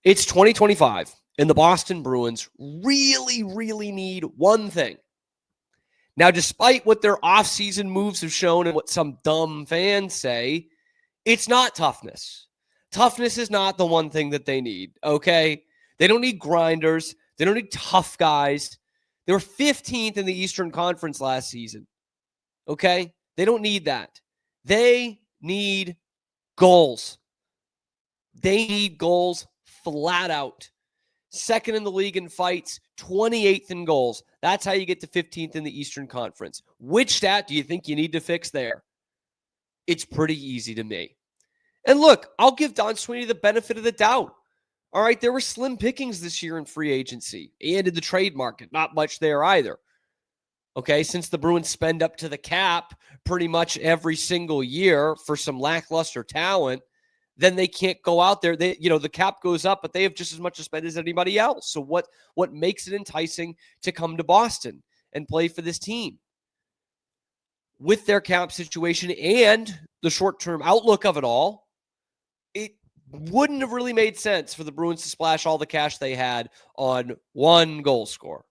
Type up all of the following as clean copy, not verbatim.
It's 2025, and the Boston Bruins really, really need one thing. Now, despite what their offseason moves have shown and what some dumb fans say, it's not toughness. Toughness is not the one thing that they need, okay? They don't need grinders. They don't need tough guys. They were 15th in the Eastern Conference last season, okay? They don't need that. They need goals. They need goals flat out. Second in the league in fights, 28th in goals. That's how you get to 15th in the Eastern Conference. Which stat do you think you need to fix there? It's pretty easy to me. And look, I'll give Don Sweeney the benefit of the doubt. All right, there were slim pickings this year in free agency and in the trade market. Not much there either. Okay, since the Bruins spend up to the cap pretty much every single year for some lackluster talent, then they can't go out there. The cap goes up, but they have just as much to spend as anybody else. So what makes it enticing to come to Boston and play for this team? With their cap situation and the short-term outlook of it all, it wouldn't have really made sense for the Bruins to splash all the cash they had on one goal scorer,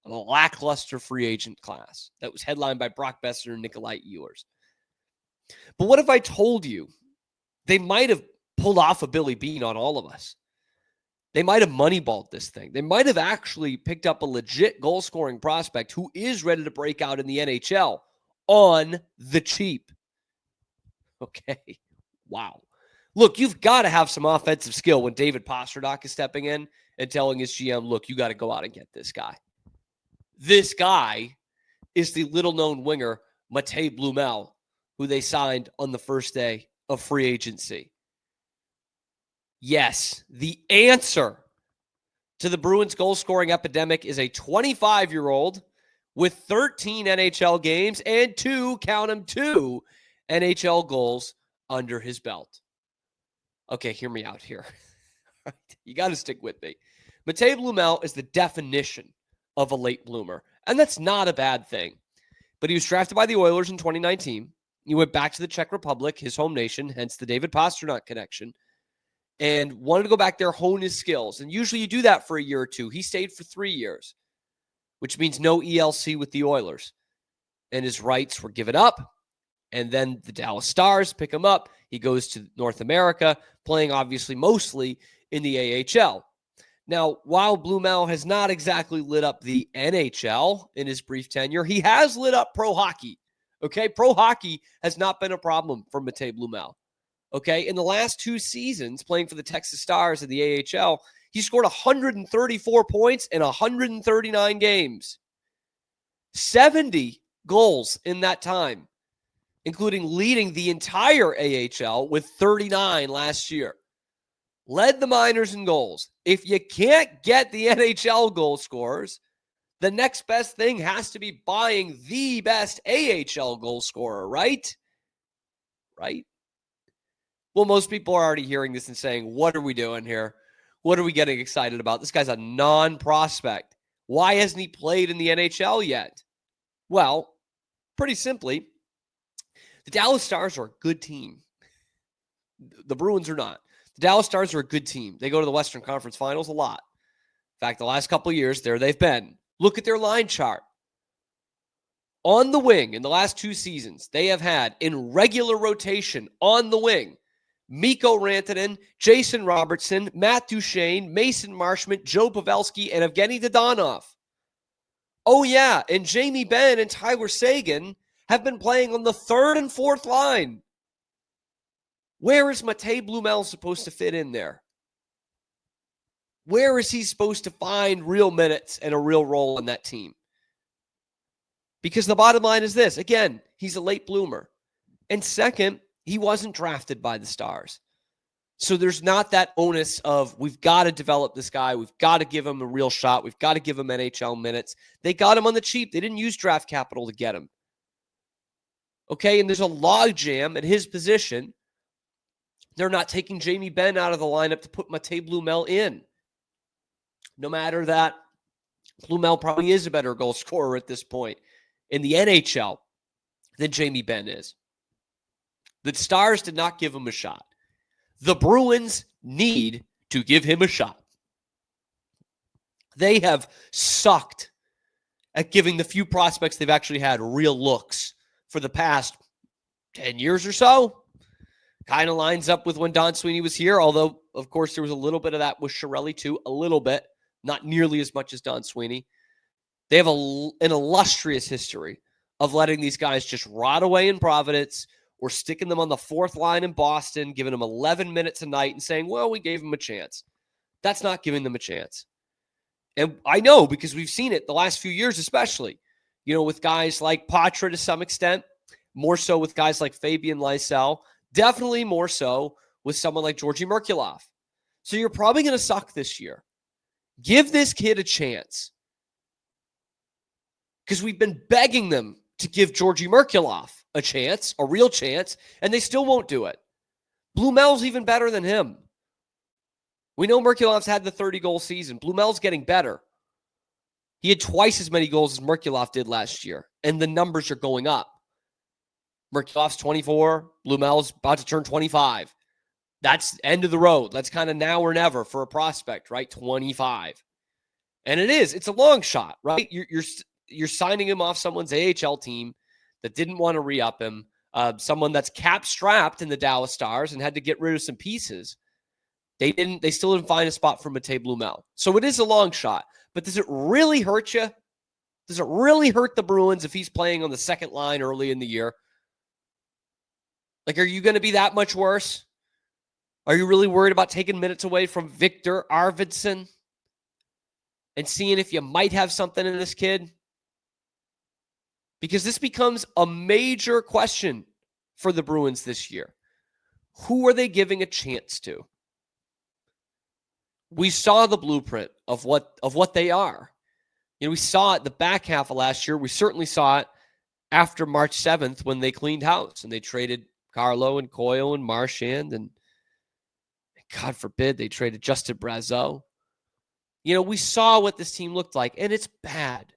a lackluster free agent class that was headlined by Brock Besser and Nikolai Ehlers. But what if I told you they might have pulled off a Billy Beane on all of us? They might have moneyballed this thing. They might have actually picked up a legit goal-scoring prospect who is ready to break out in the NHL on the cheap. Okay. Wow. Look, you've got to have some offensive skill when David Pastrnak is stepping in and telling his GM, look, you got to go out and get this guy. This guy is the little-known winger, Matej Blümel, who they signed on the first day of free agency. Yes, the answer to the Bruins goal-scoring epidemic is a 25-year-old with 13 NHL games and two NHL goals under his belt. Okay, hear me out here. You got to stick with me. Matej Blümel is the definition of a late bloomer, and that's not a bad thing. But he was drafted by the Oilers in 2019. He went back to the Czech Republic, his home nation, hence the David Pastrnak connection, and wanted to go back there, hone his skills. And usually you do that for a year or two. He stayed for 3 years, which means no ELC with the Oilers. And his rights were given up. And then the Dallas Stars pick him up. He goes to North America, playing obviously mostly in the AHL. Now, while Blumel has not exactly lit up the NHL in his brief tenure, he has lit up pro hockey. Okay, pro hockey has not been a problem for Matej Blümel. Okay, in the last 2 seasons playing for the Texas Stars in the AHL, he scored 134 points in 139 games. 70 goals in that time, including leading the entire AHL with 39 last year. Led the minors in goals. If you can't get the NHL goal scorers, the next best thing has to be buying the best AHL goal scorer, right? Right? Well, most people are already hearing this and saying, what are we doing here? What are we getting excited about? This guy's a non-prospect. Why hasn't he played in the NHL yet? Well, pretty simply, the Dallas Stars are a good team. The Bruins are not. The Dallas Stars are a good team. They go to the Western Conference Finals a lot. In fact, the last couple of years, there they've been. Look at their line chart. On the wing, in the last 2 seasons, they have had, in regular rotation, on the wing, Mikko Rantanen, Jason Robertson, Matt Duchene, Mason Marchment, Joe Pavelski, and Evgeny Dodonov. Oh, yeah, and Jamie Benn and Tyler Seguin have been playing on the 3rd and 4th line. Where is Matej Blümel supposed to fit in there? Where is he supposed to find real minutes and a real role in that team? Because the bottom line is this. Again, he's a late bloomer. And second, he wasn't drafted by the Stars. So there's not that onus of, we've got to develop this guy. We've got to give him a real shot. We've got to give him NHL minutes. They got him on the cheap. They didn't use draft capital to get him. Okay, and there's a logjam at his position. They're not taking Jamie Benn out of the lineup to put Matej Blümel in. No matter that, Blumel probably is a better goal scorer at this point in the NHL than Jamie Benn is. The Stars did not give him a shot. The Bruins need to give him a shot. They have sucked at giving the few prospects they've actually had real looks for the past 10 years or so. Kind of lines up with when Don Sweeney was here, although, of course, there was a little bit of that with Chiarelli too, a little bit, not nearly as much as Don Sweeney. They have an illustrious history of letting these guys just rot away in Providence or sticking them on the fourth line in Boston, giving them 11 minutes a night and saying, well, we gave them a chance. That's not giving them a chance. And I know because we've seen it the last few years, especially, with guys like Patra to some extent, more so with guys like Fabian Lysell, definitely more so with someone like Georgi Merkulov. So you're probably going to suck this year. Give this kid a chance. Because we've been begging them to give Georgi Merkulov a chance, a real chance, and they still won't do it. Blumel's even better than him. We know Merkulov's had the 30-goal season. Blumel's getting better. He had twice as many goals as Merkulov did last year, and the numbers are going up. Merkulov's 24. Blumel's about to turn 25. That's end of the road. That's kind of now or never for a prospect, right? 25. And it is. It's a long shot, right? You're signing him off someone's AHL team that didn't want to re-up him, someone that's cap-strapped in the Dallas Stars and had to get rid of some pieces. They still didn't find a spot for Matej Blümel. So it is a long shot. But does it really hurt you? Does it really hurt the Bruins if he's playing on the second line early in the year? Like, are you going to be that much worse? Are you really worried about taking minutes away from Victor Arvidsson and seeing if you might have something in this kid? Because this becomes a major question for the Bruins this year. Who are they giving a chance to? We saw the blueprint of what they are. We saw it the back half of last year. We certainly saw it after March 7th when they cleaned house and they traded Carlo and Coyle and Marchand, and God forbid they traded Justin Brazeau. We saw what this team looked like, and it's bad.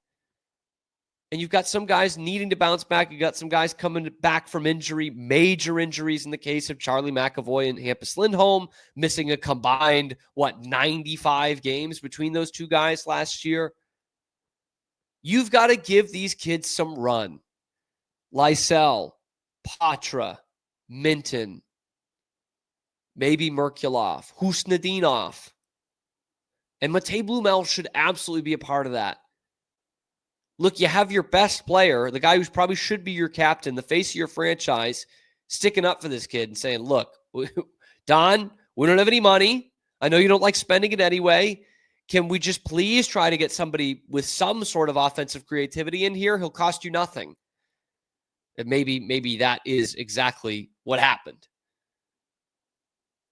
And you've got some guys needing to bounce back. You've got some guys coming back from injury, major injuries in the case of Charlie McAvoy and Hampus Lindholm, missing a combined, 95 games between those two guys last year. You've got to give these kids some run. Lysell, Patra, Minton, maybe Merkulov, Husnadinov. And Matej Blümel should absolutely be a part of that. Look, you have your best player, the guy who probably should be your captain, the face of your franchise, sticking up for this kid and saying, look, Don, we don't have any money. I know you don't like spending it anyway. Can we just please try to get somebody with some sort of offensive creativity in here? He'll cost you nothing. And maybe that is exactly what happened.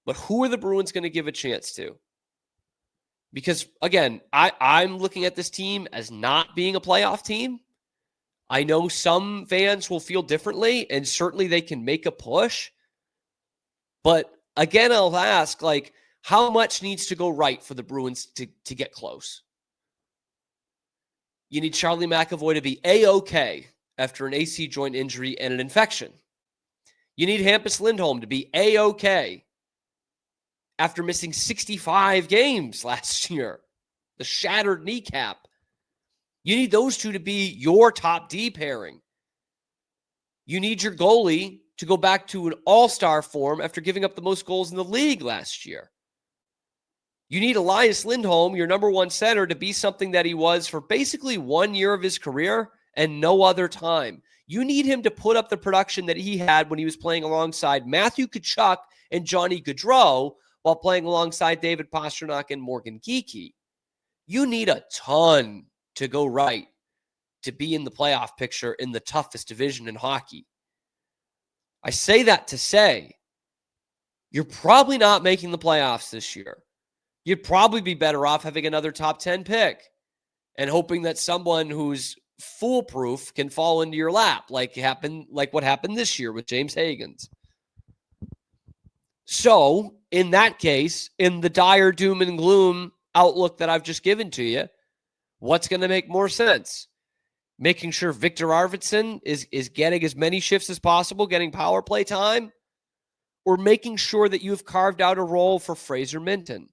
But who are the Bruins going to give a chance to? Because, again, I'm looking at this team as not being a playoff team. I know some fans will feel differently, and certainly they can make a push. But, again, I'll ask, how much needs to go right for the Bruins to get close? You need Charlie McAvoy to be A-OK after an AC joint injury and an infection. You need Hampus Lindholm to be A-OK after missing 65 games last year, the shattered kneecap. You need those two to be your top D pairing. You need your goalie to go back to an all-star form after giving up the most goals in the league last year. You need Elias Lindholm, your number one center, to be something that he was for basically 1 year of his career and no other time. You need him to put up the production that he had when he was playing alongside Matthew Tkachuk and Johnny Gaudreau while playing alongside David Pastrnak and Morgan Geekie. You need a ton to go right to be in the playoff picture in the toughest division in hockey. I say that to say you're probably not making the playoffs this year. You'd probably be better off having another top 10 pick and hoping that someone who's foolproof can fall into your lap like what happened this year with James Higgins. So, in that case, in the dire doom and gloom outlook that I've just given to you, what's going to make more sense? Making sure Victor Arvidsson is getting as many shifts as possible, getting power play time, or making sure that you've carved out a role for Fraser Minton,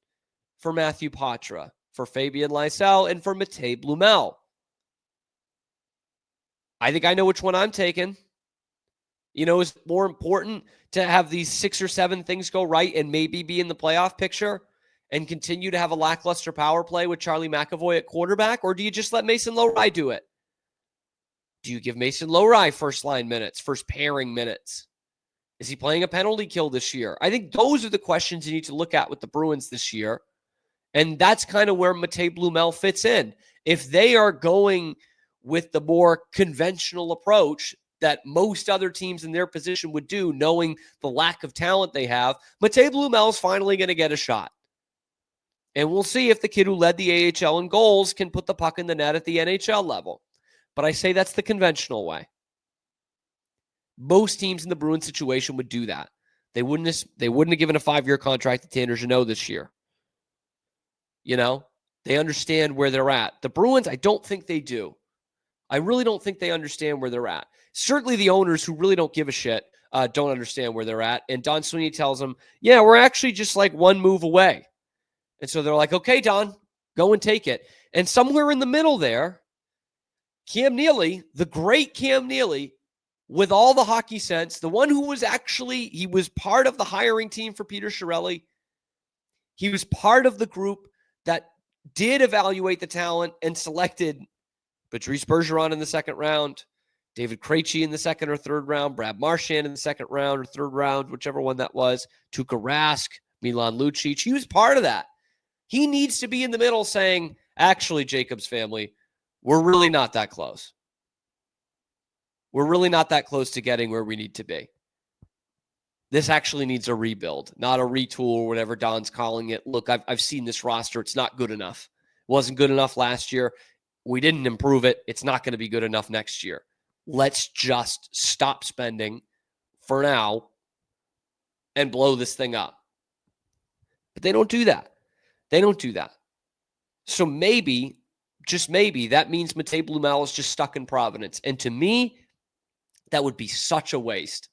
for Matthew Poitras, for Fabian Lysell, and for Matej Blümel. I think I know which one I'm taking. Is it more important to have these 6 or 7 things go right and maybe be in the playoff picture and continue to have a lackluster power play with Charlie McAvoy at quarterback? Or do you just let Mason Lohrei do it? Do you give Mason Lohrei first line minutes, first pairing minutes? Is he playing a penalty kill this year? I think those are the questions you need to look at with the Bruins this year. And that's kind of where Matej Blümel fits in. If they are going with the more conventional approach that most other teams in their position would do, knowing the lack of talent they have, Matej Blümel is finally going to get a shot. And we'll see if the kid who led the AHL in goals can put the puck in the net at the NHL level. But I say that's the conventional way. Most teams in the Bruins situation would do that. They wouldn't have given a 5-year contract to Tanner Jeannot this year. They understand where they're at. The Bruins, I don't think they do. I really don't think they understand where they're at. Certainly the owners who really don't give a shit don't understand where they're at. And Don Sweeney tells them, yeah, we're actually just like one move away. And so they're like, okay, Don, go and take it. And somewhere in the middle there, Cam Neely, the great Cam Neely, with all the hockey sense, the one who was he was part of the hiring team for Peter Chiarelli. He was part of the group that did evaluate the talent and selected Patrice Bergeron in the second round, David Krejci in the second or third round, Brad Marchand in the second round or third round, whichever one that was, Tuukka Rask, Milan Lucic. He was part of that. He needs to be in the middle saying, actually, Jacobs family, we're really not that close. We're really not that close to getting where we need to be. This actually needs a rebuild, not a retool or whatever Don's calling it. Look, I've seen this roster. It's not good enough. It wasn't good enough last year. We didn't improve it. It's not going to be good enough next year. Let's just stop spending for now and blow this thing up. But they don't do that. They don't do that. So maybe, just maybe, that means Matej Blümel is just stuck in Providence. And to me, that would be such a waste.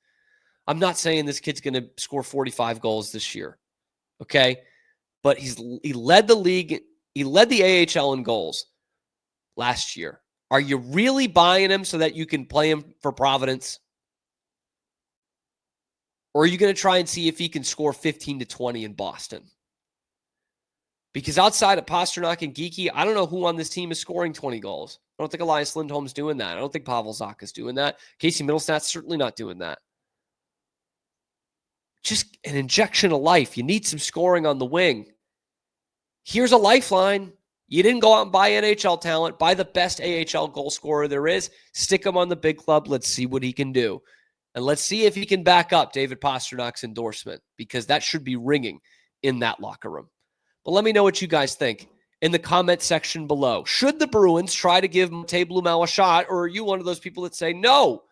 I'm not saying this kid's going to score 45 goals this year, okay? But he led the league. He led the AHL in goals last year. Are you really buying him so that you can play him for Providence? Or are you going to try and see if he can score 15 to 20 in Boston? Because outside of Pastrnak and Geekie, I don't know who on this team is scoring 20 goals. I don't think Elias Lindholm's doing that. I don't think Pavel Zacha's doing that. Casey Middlestat's certainly not doing that. Just an injection of life. You need some scoring on the wing. Here's a lifeline. You didn't go out and buy NHL talent. Buy the best AHL goal scorer there is. Stick him on the big club. Let's see what he can do. And let's see if he can back up David Pasternak's endorsement, because that should be ringing in that locker room. But let me know what you guys think in the comment section below. Should the Bruins try to give Matej Blümel a shot, or are you one of those people that say, no,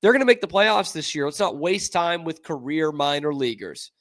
they're going to make the playoffs this year. Let's not waste time with career minor leaguers.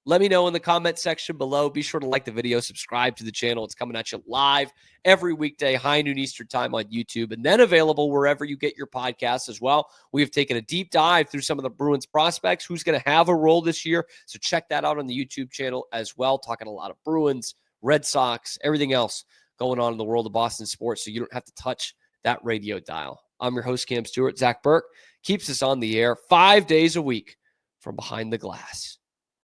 Let me know in the comment section below. Be sure to like the video, subscribe to the channel. It's coming at you live every weekday, high noon Eastern time on YouTube, and then available wherever you get your podcasts as well. We have taken a deep dive through some of the Bruins prospects, who's going to have a role this year. So check that out on the YouTube channel as well. Talking a lot of Bruins, Red Sox, everything else going on in the world of Boston sports, so you don't have to touch that radio dial. I'm your host, Cam Stewart. Zach Burke keeps us on the air 5 days a week from behind the glass.